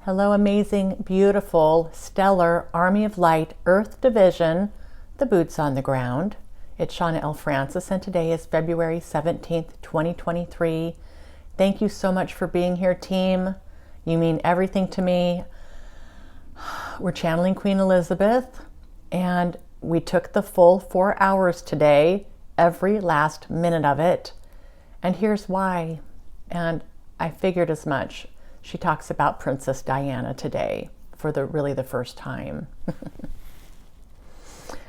Hello, amazing, beautiful, stellar Army of Light Earth Division, the boots on the ground. It's Shauna L. Francis, and today is February 17th, 2023. Thank you so much for being here, team. You mean everything to me. We're channeling Queen Elizabeth, and we took the full 4 hours today, every last minute of it. And here's why. And I figured as much. She talks about Princess Diana today for really the first time. And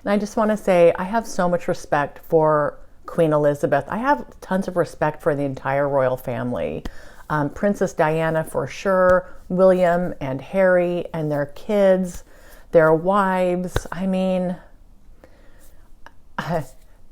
I just want to say, I have so much respect for Queen Elizabeth. I have tons of respect for the entire royal family. Princess Diana for sure, William and Harry and their kids, their wives. I mean,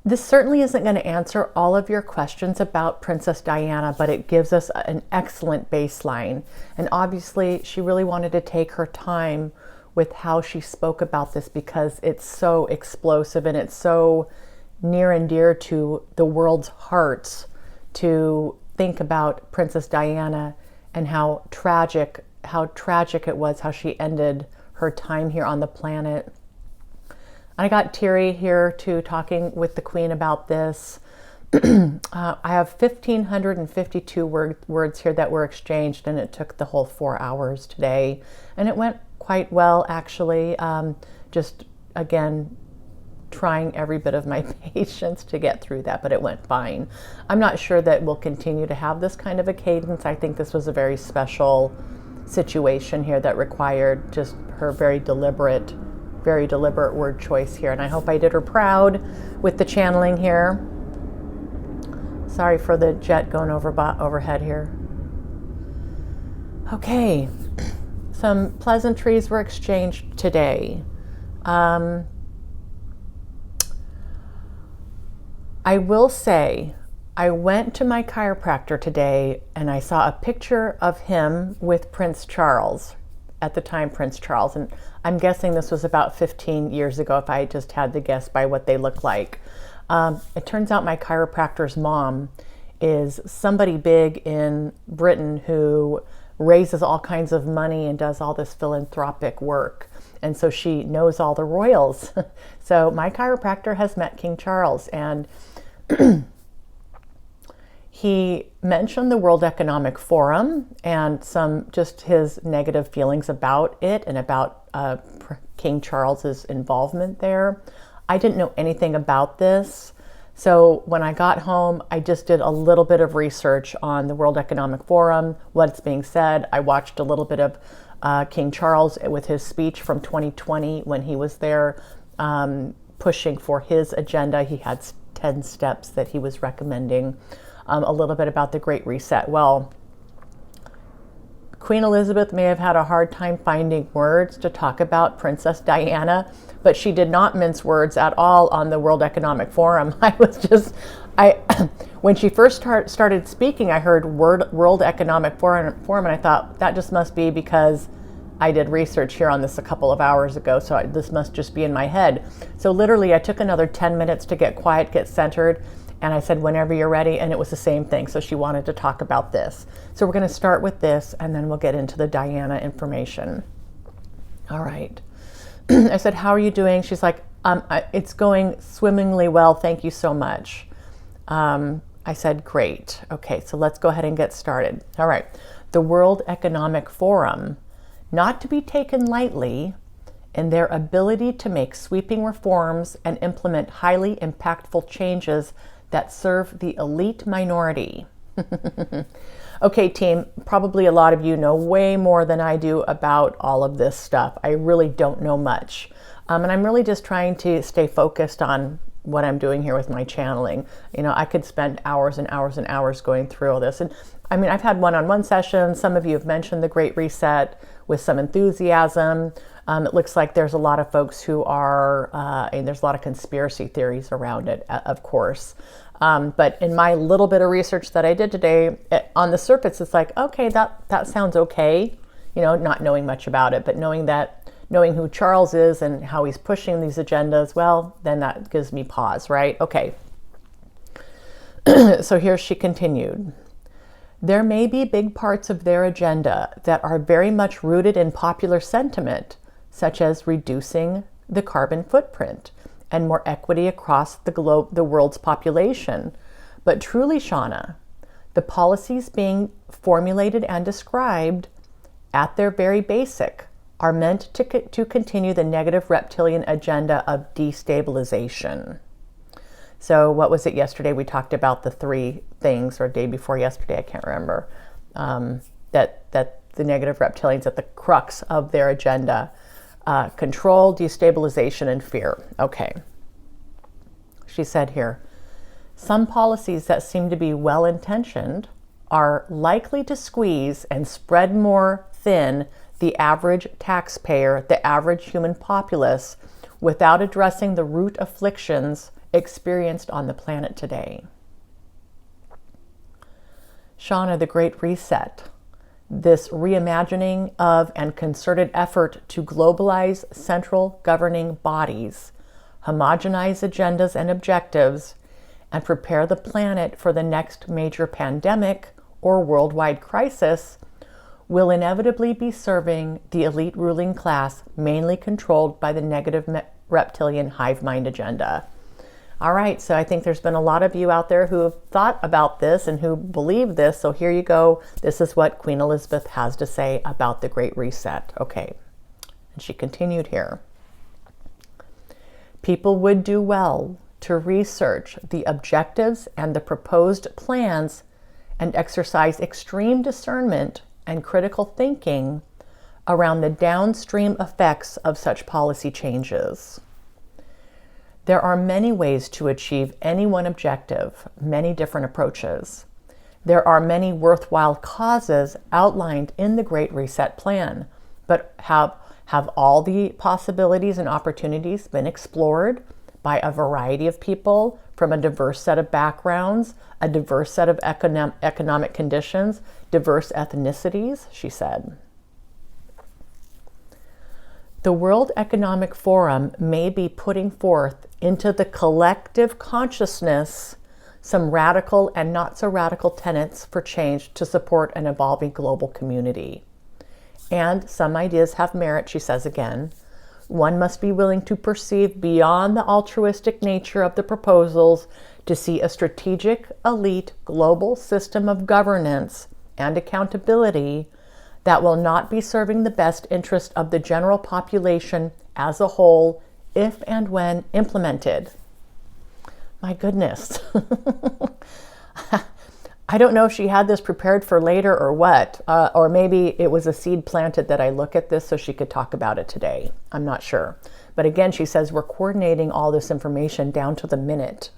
this certainly isn't going to answer all of your questions about Princess Diana, but it gives us an excellent baseline. And obviously, she really wanted to take her time with how she spoke about this because it's so explosive and it's so near and dear to the world's hearts to think about Princess Diana and how tragic it was, how she ended her time here on the planet. I got teary here too, talking with the Queen about this. I have 1,552 words here that were exchanged, and it took the whole 4 hours today. And it went quite well, actually. Just, again, trying every bit of my patience to get through that, but it went fine. I'm not sure that we'll continue to have this kind of a cadence. I think this was a very special situation here that required just her very deliberate word choice here, and I hope I did her proud with the channeling here. Sorry for the jet going overhead here. Okay, some pleasantries were exchanged today. I will say, I went to my chiropractor today and I saw a picture of him with Prince Charles. At the time, Prince Charles, and I'm guessing this was about 15 years ago if I just had to guess by what they look like. It turns out my chiropractor's mom is somebody big in Britain who raises all kinds of money and does all this philanthropic work. And so she knows all the royals. So my chiropractor has met King Charles, and he mentioned the World Economic Forum and some just his negative feelings about it and about King Charles's involvement there. I didn't know anything about this. So when I got home, I just did a little bit of research on the World Economic Forum, what's being said. I watched a little bit of King Charles with his speech from 2020 when he was there pushing for his agenda. He had 10 steps that he was recommending. A little bit about the Great Reset. Well, Queen Elizabeth may have had a hard time finding words to talk about Princess Diana, but she did not mince words at all on the World Economic Forum. When she first started speaking, I heard World Economic Forum, and I thought that just must be because I did research here on this a couple of hours ago, so this must just be in my head. So literally, I took another 10 minutes to get quiet, get centered, and I said, whenever you're ready, and it was the same thing. So she wanted to talk about this. So we're going to start with this, and then we'll get into the Diana information. All right. I said, how are you doing? She's like, it's going swimmingly well. Thank you so much. I said, great. Okay, so let's go ahead and get started. All right. The World Economic Forum, not to be taken lightly in their ability to make sweeping reforms and implement highly impactful changes that serve the elite minority. Okay, team, probably a lot of you know way more than I do about all of this stuff. I really don't know much. And I'm really just trying to stay focused on what I'm doing here with my channeling. You know, I could spend hours and hours and hours going through all this. And I mean, I've had one-on-one sessions. Some of you have mentioned the Great Reset with some enthusiasm. It looks like there's a lot of folks who are, and there's a lot of conspiracy theories around it, of course. But in my little bit of research that I did today, on the surface, it's like, okay, that sounds okay. You know, not knowing much about it, but knowing who Charles is and how he's pushing these agendas, well, then that gives me pause, right? Okay. So here she continued. There may be big parts of their agenda that are very much rooted in popular sentiment, such as reducing the carbon footprint and more equity across the world's population. But truly, Shauna, the policies being formulated and described at their very basic are meant to continue the negative reptilian agenda of destabilization. So what was it yesterday? We talked about the three things, or day before yesterday, I can't remember, that the negative reptilians at the crux of their agenda: control, destabilization, and fear. Okay. She said here, some policies that seem to be well-intentioned are likely to squeeze and spread more thin the average taxpayer, the average human populace, without addressing the root afflictions experienced on the planet today. Shauna, the Great Reset, this reimagining of and concerted effort to globalize central governing bodies, homogenize agendas and objectives, and prepare the planet for the next major pandemic or worldwide crisis will inevitably be serving the elite ruling class, mainly controlled by the negative reptilian hive mind agenda. All right, so I think there's been a lot of you out there who have thought about this and who believe this. So here you go. This is what Queen Elizabeth has to say about the Great Reset. Okay, and she continued here. People would do well to research the objectives and the proposed plans and exercise extreme discernment and critical thinking around the downstream effects of such policy changes. There are many ways to achieve any one objective, many different approaches. There are many worthwhile causes outlined in the Great Reset Plan, but have all the possibilities and opportunities been explored by a variety of people from a diverse set of backgrounds, a diverse set of economic conditions, diverse ethnicities, she said. The World Economic Forum may be putting forth into the collective consciousness some radical and not so radical tenets for change to support an evolving global community. And some ideas have merit, she says again. One must be willing to perceive beyond the altruistic nature of the proposals to see a strategic, elite, global system of governance and accountability that will not be serving the best interest of the general population as a whole if and when implemented. My goodness. I don't know if she had this prepared for later or what, or maybe it was a seed planted that I look at this so she could talk about it today. I'm not sure. But again, she says we're coordinating all this information down to the minute.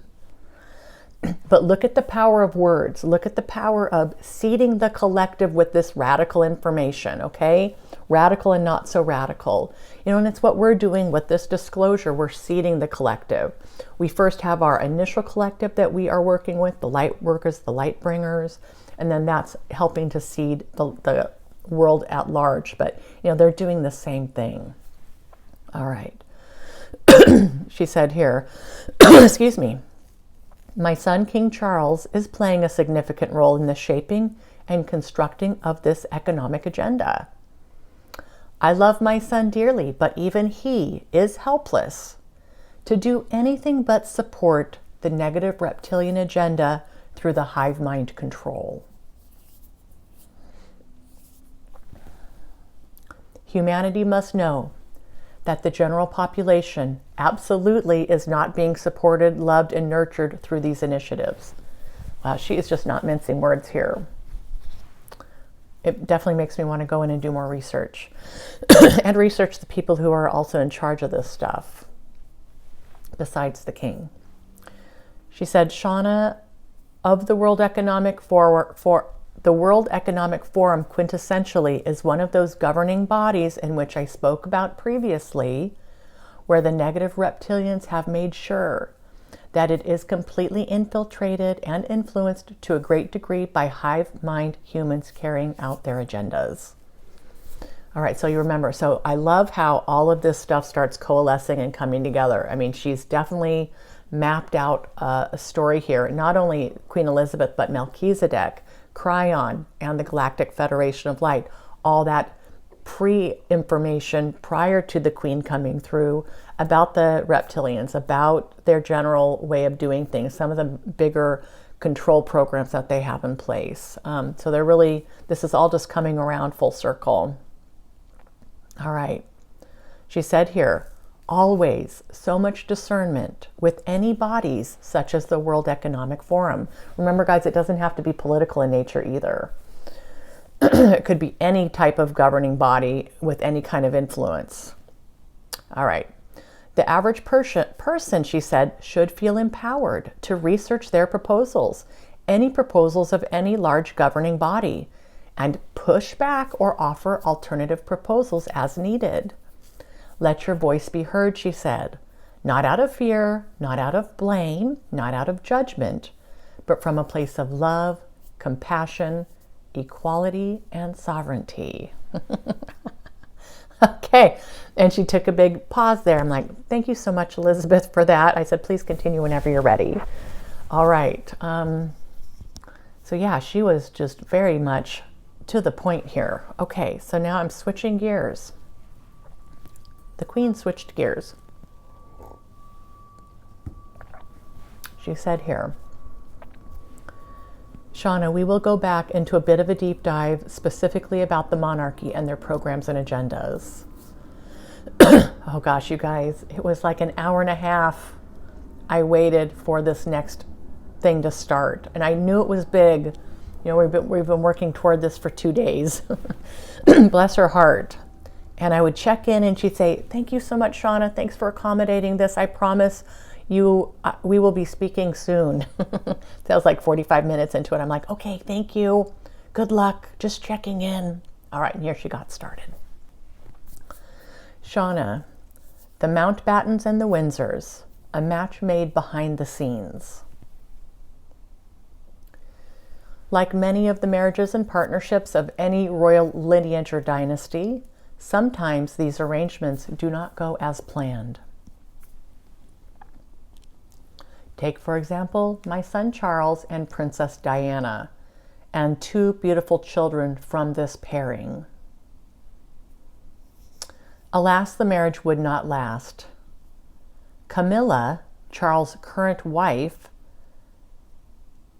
But look at the power of words. Look at the power of seeding the collective with this radical information, okay? Radical and not so radical. You know, and it's what we're doing with this disclosure. We're seeding the collective. We first have our initial collective that we are working with, the light workers, the light bringers, and then that's helping to seed the world at large. But, you know, they're doing the same thing. All right. She said here, excuse me, my son, King Charles, is playing a significant role in the shaping and constructing of this economic agenda. I love my son dearly, but even he is helpless to do anything but support the negative reptilian agenda through the hive mind control. Humanity must know that the general population absolutely is not being supported, loved, and nurtured through these initiatives. Wow, she is just not mincing words here. It definitely makes me want to go in and do more research and research the people who are also in charge of this stuff, besides the king. She said, Shauna, of the World Economic the World Economic Forum quintessentially is one of those governing bodies in which I spoke about previously, where the negative reptilians have made sure that it is completely infiltrated and influenced to a great degree by hive mind humans carrying out their agendas. All right, so you remember, so I love how all of this stuff starts coalescing and coming together. I mean, she's definitely mapped out a story here. Not only Queen Elizabeth, but Melchizedek Cryon and the Galactic Federation of Light, all that pre-information prior to the Queen coming through about the reptilians, about their general way of doing things, some of the bigger control programs that they have in place. So they're really, this is all just coming around full circle. All right. She said here, always so much discernment with any bodies such as the World Economic Forum. Remember, guys, it doesn't have to be political in nature either. It could be any type of governing body with any kind of influence. All right. The average person, she said, should feel empowered to research their proposals, any proposals of any large governing body, and push back or offer alternative proposals as needed. Let your voice be heard, she said, not out of fear, not out of blame, not out of judgment, but from a place of love, compassion, equality, and sovereignty. Okay. And she took a big pause there. I'm like, thank you so much, Elizabeth, for that. I said, please continue whenever you're ready. All right. So yeah, she was just very much to the point here. Okay. So now I'm switching gears. The Queen switched gears. She said here, Shauna, we will go back into a bit of a deep dive specifically about the monarchy and their programs and agendas. Oh gosh, you guys, it was like an hour and a half I waited for this next thing to start. And I knew it was big. You know, we've been working toward this for 2 days. Bless her heart. And I would check in and she'd say, thank you so much, Shauna. Thanks for accommodating this. I promise you, we will be speaking soon. That was like 45 minutes into it. I'm like, okay, thank you. Good luck. Just checking in. All right, and here she got started. Shauna, the Mountbattens and the Windsors, a match made behind the scenes. Like many of the marriages and partnerships of any royal lineage or dynasty, sometimes these arrangements do not go as planned. Take, for example, my son Charles and Princess Diana, and 2 beautiful children from this pairing. Alas, the marriage would not last. Camilla, Charles' current wife,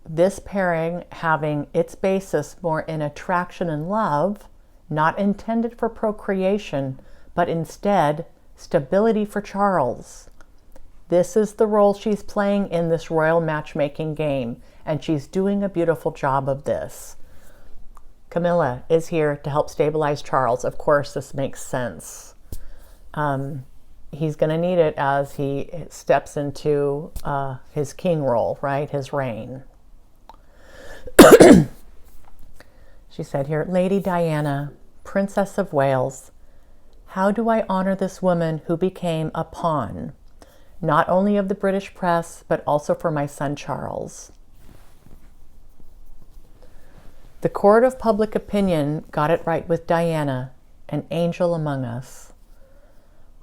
this pairing having its basis more in attraction and love, not intended for procreation, but instead stability for Charles. This is the role she's playing in this royal matchmaking game, and she's doing a beautiful job of this. Camilla is here to help stabilize Charles. Of course, this makes sense. He's going to need it as he steps into his king role, right? His reign. She said here, Lady Diana, Princess of Wales, how do I honor this woman who became a pawn, not only of the British press, but also for my son Charles? The court of public opinion got it right with Diana, an angel among us.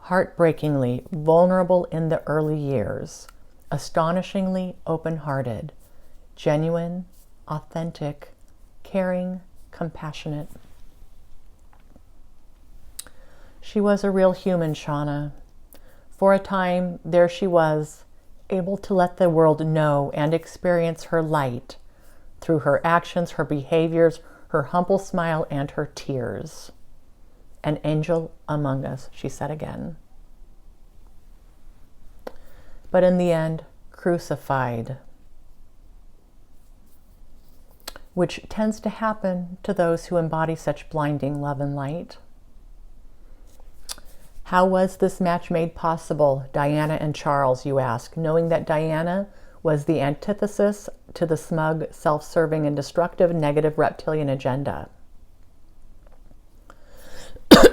Heartbreakingly vulnerable in the early years, astonishingly open-hearted, genuine, authentic, caring, compassionate. She was a real human, Shauna. For a time, there she was, able to let the world know and experience her light through her actions, her behaviors, her humble smile, and her tears. An angel among us, she said again. But in the end, crucified, which tends to happen to those who embody such blinding love and light. How was this match made possible, Diana and Charles, you ask, knowing that Diana was the antithesis to the smug, self-serving, and destructive negative reptilian agenda?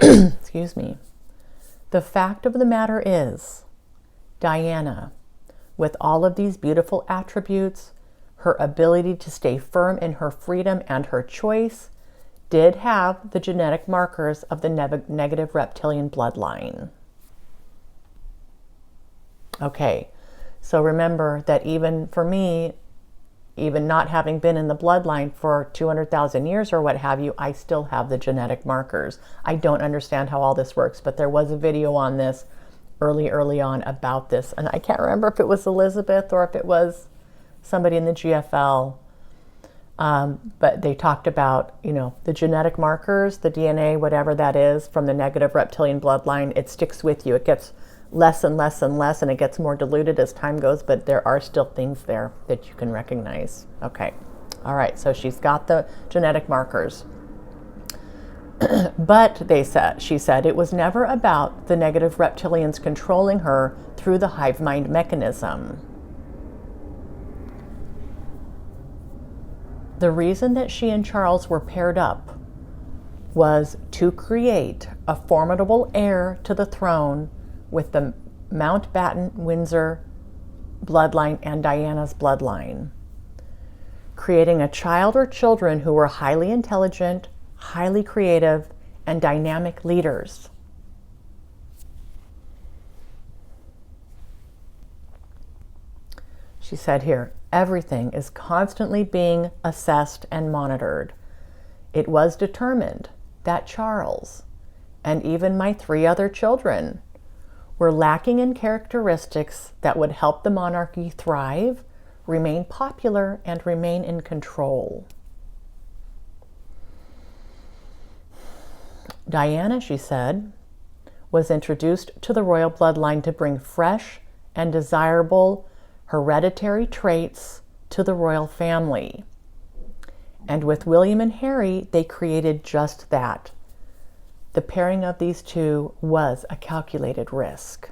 Excuse me. The fact of the matter is, Diana, with all of these beautiful attributes, her ability to stay firm in her freedom and her choice, did have the genetic markers of the negative reptilian bloodline. Okay, so remember that even for me, even not having been in the bloodline for 200,000 years or what have you, I still have the genetic markers. I don't understand how all this works, but there was a video on this early on about this. And I can't remember if it was Elizabeth or if it was somebody in the GFL. But they talked about, you know, the genetic markers, the DNA, whatever that is, from the negative reptilian bloodline. It sticks with you. It gets less and less and less, and it gets more diluted as time goes, but there are still things there that you can recognize. Okay. All right. So she's got the genetic markers. But she said it was never about the negative reptilians controlling her through the hive mind mechanism. The reason that she and Charles were paired up was to create a formidable heir to the throne with the Mountbatten-Windsor bloodline and Diana's bloodline, creating a child or children who were highly intelligent, highly creative, and dynamic leaders. She said here, everything is constantly being assessed and monitored. It was determined that Charles, and even my 3 other children, were lacking in characteristics that would help the monarchy thrive, remain popular, and remain in control. Diana, she said, was introduced to the royal bloodline to bring fresh and desirable hereditary traits to the royal family. And with William and Harry, they created just that. The pairing of these two was a calculated risk.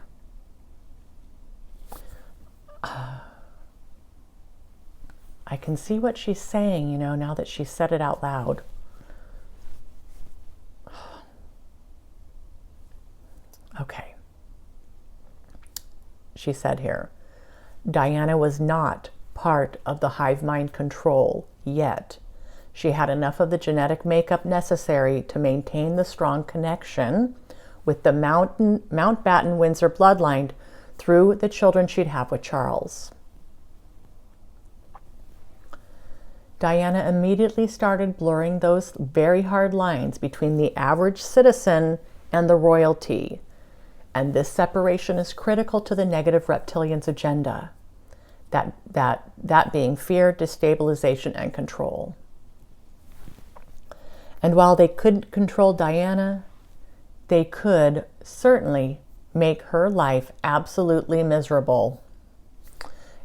I can see what she's saying, you know, now that she said it out loud. Okay. She said here, Diana was not part of the hive mind control yet. She had enough of the genetic makeup necessary to maintain the strong connection with the Mountbatten-Windsor bloodline through the children she'd have with Charles. Diana immediately started blurring those very hard lines between the average citizen and the royalty. And this separation is critical to the negative reptilians' agenda, that being fear, destabilization, and control. And while they couldn't control Diana, they could certainly make her life absolutely miserable.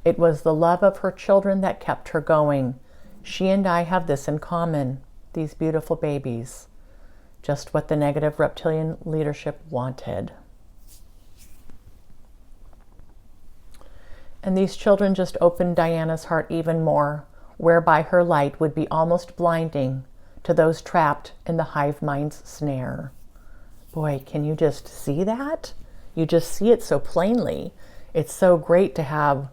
It was the love of her children that kept her going. She and I have this in common, these beautiful babies, just what the negative reptilian leadership wanted. And these children just opened Diana's heart even more, whereby her light would be almost blinding to those trapped in the hive mind's snare. Boy, can you just see that? You just see it so plainly. It's so great to have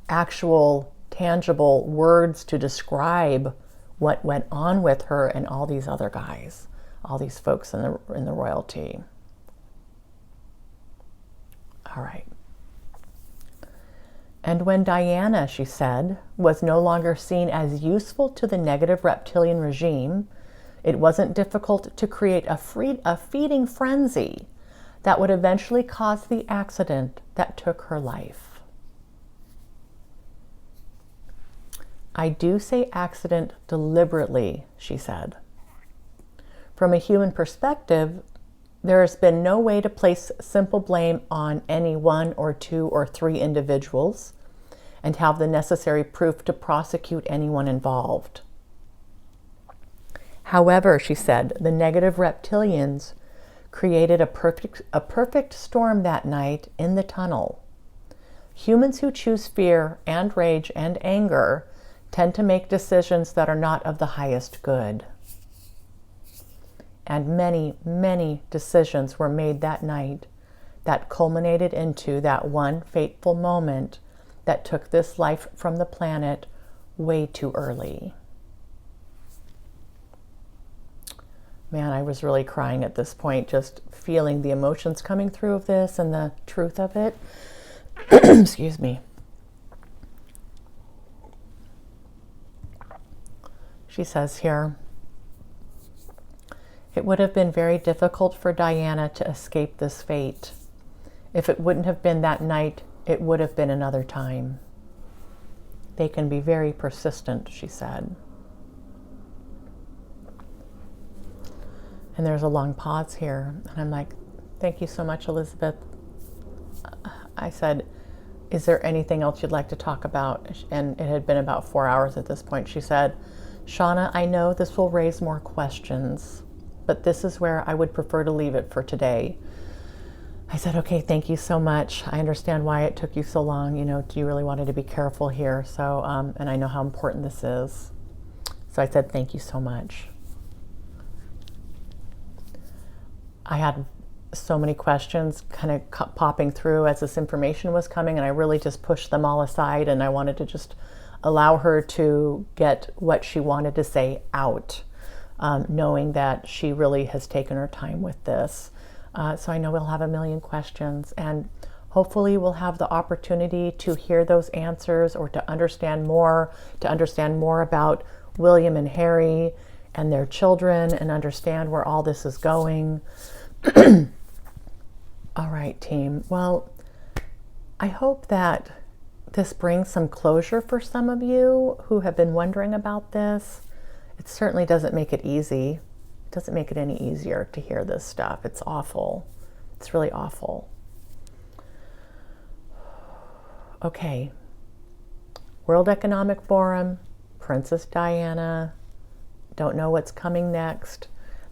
actual, tangible words to describe what went on with her and all these other guys, all these folks in the royalty. All right. And when Diana, she said, was no longer seen as useful to the negative reptilian regime, it wasn't difficult to create a feeding frenzy that would eventually cause the accident that took her life. I do say accident deliberately, she said. From a human perspective, there has been no way to place simple blame on any 1 or 2 or 3 individuals and have the necessary proof to prosecute anyone involved. However, she said, the negative reptilians created a perfect storm that night in the tunnel. Humans who choose fear and rage and anger tend to make decisions that are not of the highest good. And many, many decisions were made that night that culminated into that one fateful moment that took this life from the planet way too early. Man, I was really crying at this point, just feeling the emotions coming through of this and the truth of it. Excuse me. She says here, it would have been very difficult for Diana to escape this fate. If it wouldn't have been that night, it would have been another time. They can be very persistent, she said. And there's a long pause here. And I'm like, thank you so much, Elizabeth. I said, is there anything else you'd like to talk about? And it had been about 4 hours at this point. She said, Shauna, I know this will raise more questions, but this is where I would prefer to leave it for today. I said, okay, thank you so much. I understand why it took you so long. You know, you really wanted to be careful here. So, and I know how important this is. So I said, thank you so much. I had so many questions kind of popping through as this information was coming, and I really just pushed them all aside, and I wanted to just allow her to get what she wanted to say out, knowing that she really has taken her time with this. So I know we'll have a million questions, and hopefully we'll have the opportunity to hear those answers or to understand more about William and Harry and their children and understand where all this is going. All right, team. Well, I hope that this brings some closure for some of you who have been wondering about this. It certainly doesn't make it easy. It doesn't make it any easier to hear this stuff. It's awful. It's really awful. Okay. World Economic Forum, Princess Diana. Don't know what's coming next.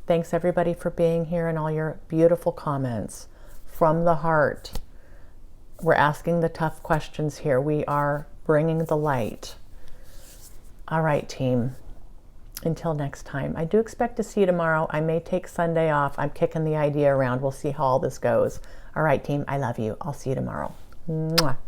Thanks everybody for being here and all your beautiful comments. From the heart. We're asking the tough questions here. We are bringing the light. All right, team. Until next time. I do expect to see you tomorrow. I may take Sunday off. I'm kicking the idea around. We'll see how all this goes. All right, team. I love you. I'll see you tomorrow. Mwah.